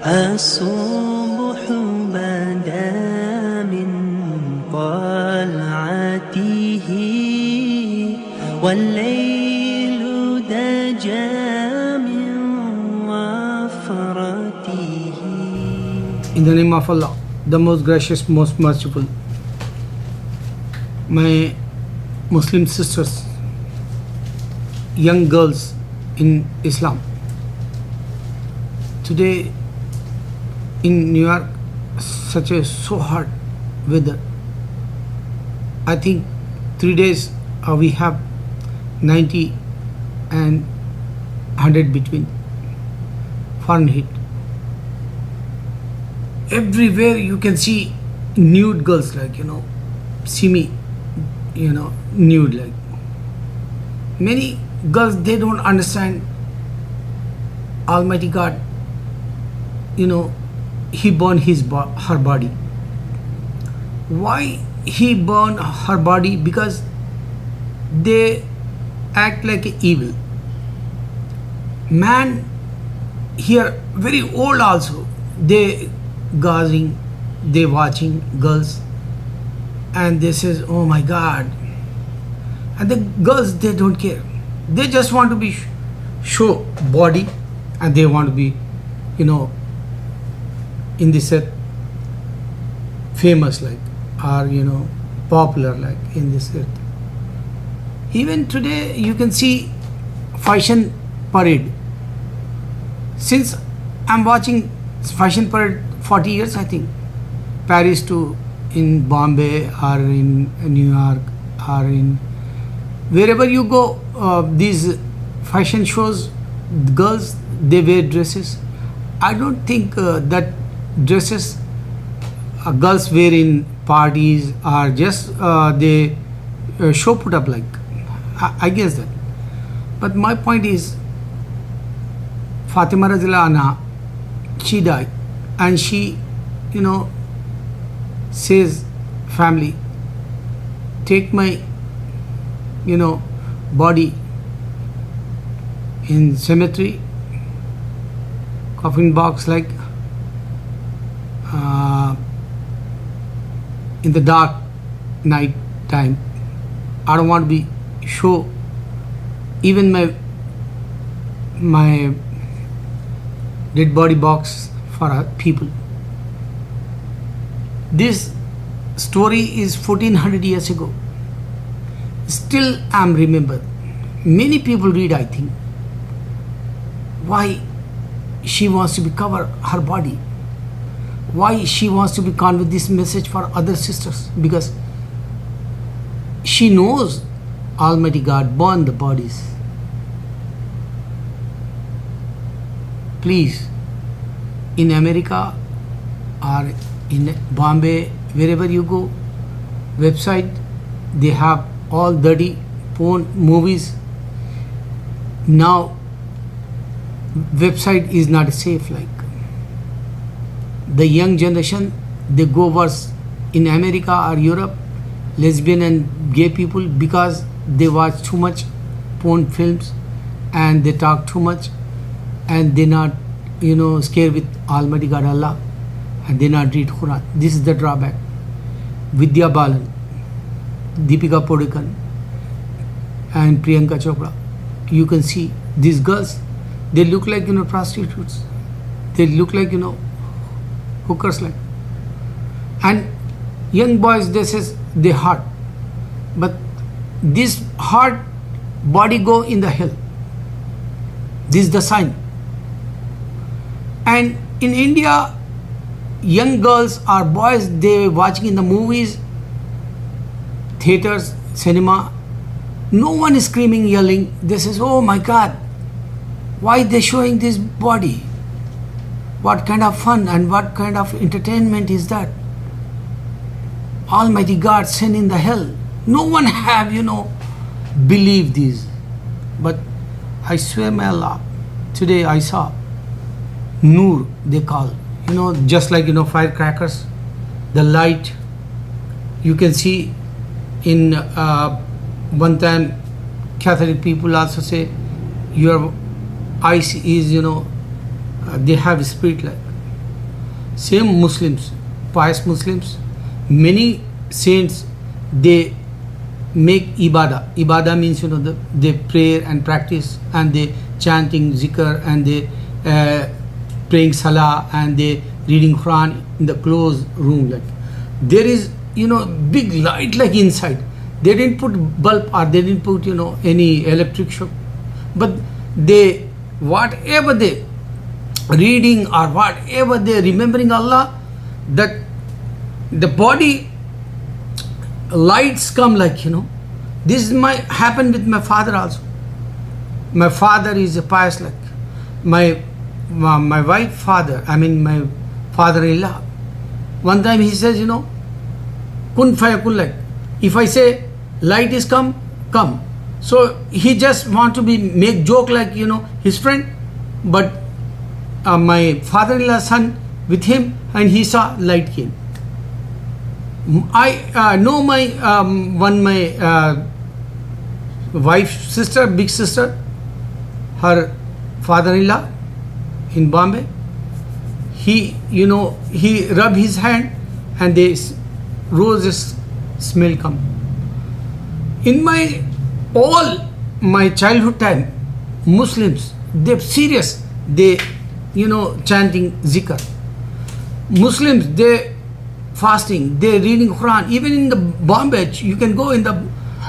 الصبح بدا من طلعته والليل دجى من وفرته. In the name of Allah, the most gracious, most merciful. My Muslim sisters, young girls in Islam. Today in New York, such a so hot weather. I think 3 days we have 90 and 100 between Fahrenheit. Everywhere you can see nude girls, like, see me, nude, like. Many girls, they don't understand Almighty God, He burned her body. Why He burned her body? Because they act like evil. Man here, very old also, they gazing, they watching girls, and they says, oh my God. And the girls, they don't care. They just want to be show body, and they want to be, in this set famous, like, or popular, like, in this earth. Even today you can see fashion parade. Since I'm watching fashion parade 40 years, I think, Paris to in Bombay or in New York or in wherever you go, these fashion shows, girls, they wear dresses. I don't think that dresses girls wear in parties are just they show put up, like, I guess that. But my point is, Fatima Radhiyallahu anha, she died, and she says, family, take my body in cemetery, coffin box, like, in the dark night time. I don't want to be show even my dead body box for people. This story is 1400 years ago. Still I'm remembered. Many people read, I think. Why she wants to be cover her body? Why she wants to be convey this message for other sisters? Because she knows Almighty God burned the bodies. Please, in America or in Bombay, wherever you go, website, they have all dirty porn movies. Now website is not safe, like. The young generation, they go worse in America or Europe, lesbian and gay people, because they watch too much porn films and they talk too much, and they not scared with Almighty God Allah, and they not read Quran. This is the drawback. Vidya Balan, Deepika Padukone and Priyanka Chopra, you can see these girls, they look like prostitutes, they look like hookers, like. And young boys, they says they hot, but this hot body go in the hell. This is the sign. And in India, young girls or boys, they watching in the movies, theaters, cinema, no one is screaming, yelling. They says, oh my God, why they showing this body? What kind of fun and what kind of entertainment is that? Almighty God sent in the hell. No one have, believe this. But I swear by Allah, today I saw Noor, they call, just like, firecrackers, the light. You can see in one time Catholic people also say your eyes is, they have spirit like. Same Muslims, pious Muslims, many saints, they make ibadah. Ibadah means, they pray and practice, and they chanting zikr, and they praying salah, and they reading Quran in the closed room. Like there is, big light like inside. They didn't put bulb, or they didn't put, any electric shock, but they, whatever they reading or whatever they remembering Allah, that the body lights come like, this is happened with my father also. My father is a pious, like my wife father, my father-in-law. One time he says, kun fayakun, like if I say light is come. So he just want to make joke like, his friend, but my father-in-law son with him, and he saw light came. I know my wife's sister, big sister, her father-in-law in Bombay. He rubbed his hand, and the roses smell come. In all my childhood time, Muslims, they're serious. They, chanting zikr. Muslims, they fasting, they reading Quran. Even in the Bombay, you can go in the,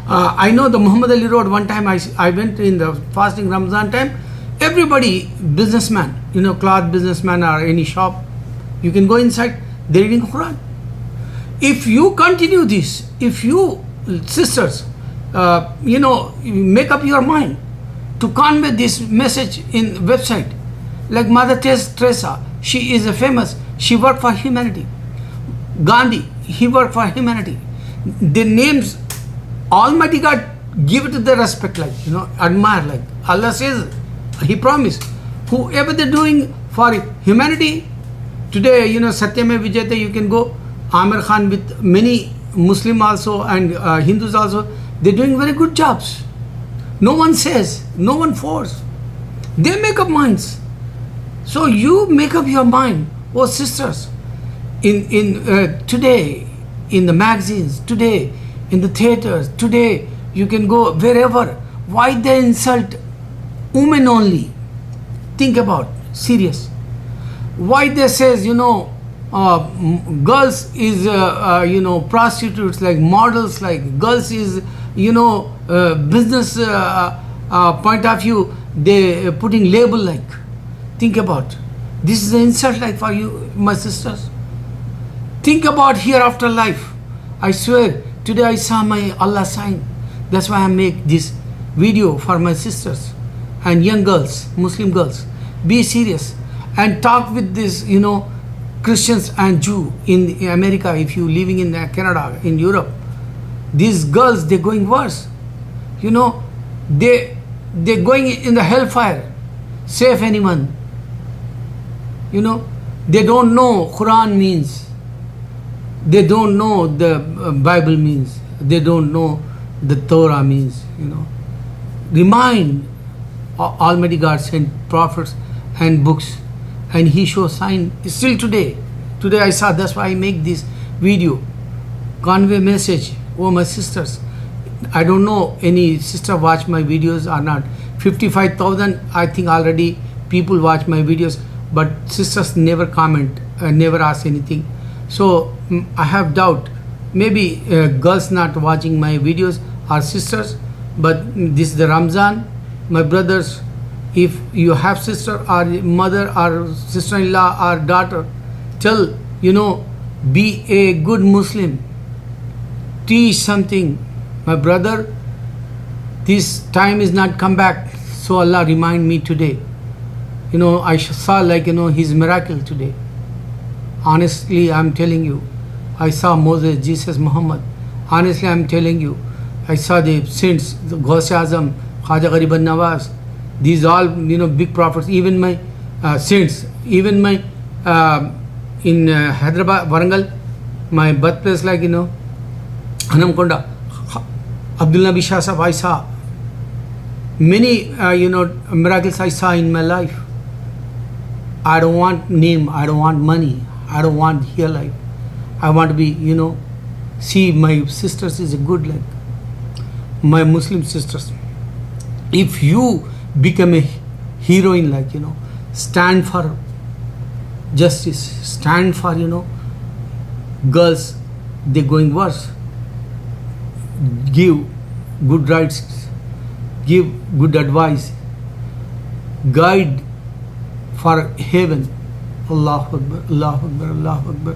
I know the Muhammad Ali Road, one time I went in the fasting Ramzan time, everybody, businessman, cloth businessman or any shop, you can go inside, they're reading Quran. If you continue this, if you, sisters, make up your mind to convey this message in website, like Mother Teresa, she is a famous, she worked for humanity. Gandhi, he worked for humanity. The names, Almighty God, give it the respect, like, admire, like Allah says, He promised, whoever they're doing for humanity, today, Satyame Vijayate, you can go, Amir Khan with many Muslim also and Hindus also, they're doing very good jobs. No one says, no one force. They make up minds. So you make up your mind, oh sisters, in today, in the magazines, today, in the theaters, today, you can go wherever. Why they insult women only? Think about, serious. Why they says, girls is, prostitutes, like models, like girls is, business point of view, they putting label like. Think about, this is an insult like for you, my sisters. Think about hereafter life. I swear, today I saw my Allah sign. That's why I make this video for my sisters and young girls, Muslim girls. Be serious and talk with this, Christians and Jew in America. If you living in Canada, in Europe, these girls, they're going worse. They're going in the hellfire. Save anyone. They don't know Quran means. They don't know the Bible means. They don't know the Torah means. Remind Almighty God sent prophets and books, and He shows sign still today. Today I saw, that's why I make this video. Convey message. Oh my sisters, I don't know any sister watch my videos or not. 55,000 I think already people watch my videos, but sisters never comment, never ask anything. So I have doubt, maybe girls not watching my videos are sisters, but this is the Ramzan. My brothers, if you have sister or mother or sister-in-law or daughter, tell, be a good Muslim. Teach something. My brother, this time is not come back, so Allah remind me today. I saw like, His miracle today. Honestly, I'm telling you, I saw Moses, Jesus, Muhammad. Honestly, I'm telling you, I saw the saints, the Ghaus-e-Azam, Khaja Garib al-Nawaz. These all, big prophets. Even my saints, even my in Hyderabad, Warangal, my birthplace, like Hanamkonda, Abdul Nabi Shah Sahib, I saw many miracles I saw in my life. I don't want name, I don't want money. I don't want here life. I want to be, see my sisters is a good like my Muslim sisters. If you become a heroine, like, stand for justice, stand for, girls, they're going worse. Give good rights, give good advice, guide for heaven. Allahu Akbar, Allahu Akbar, Allahu Akbar.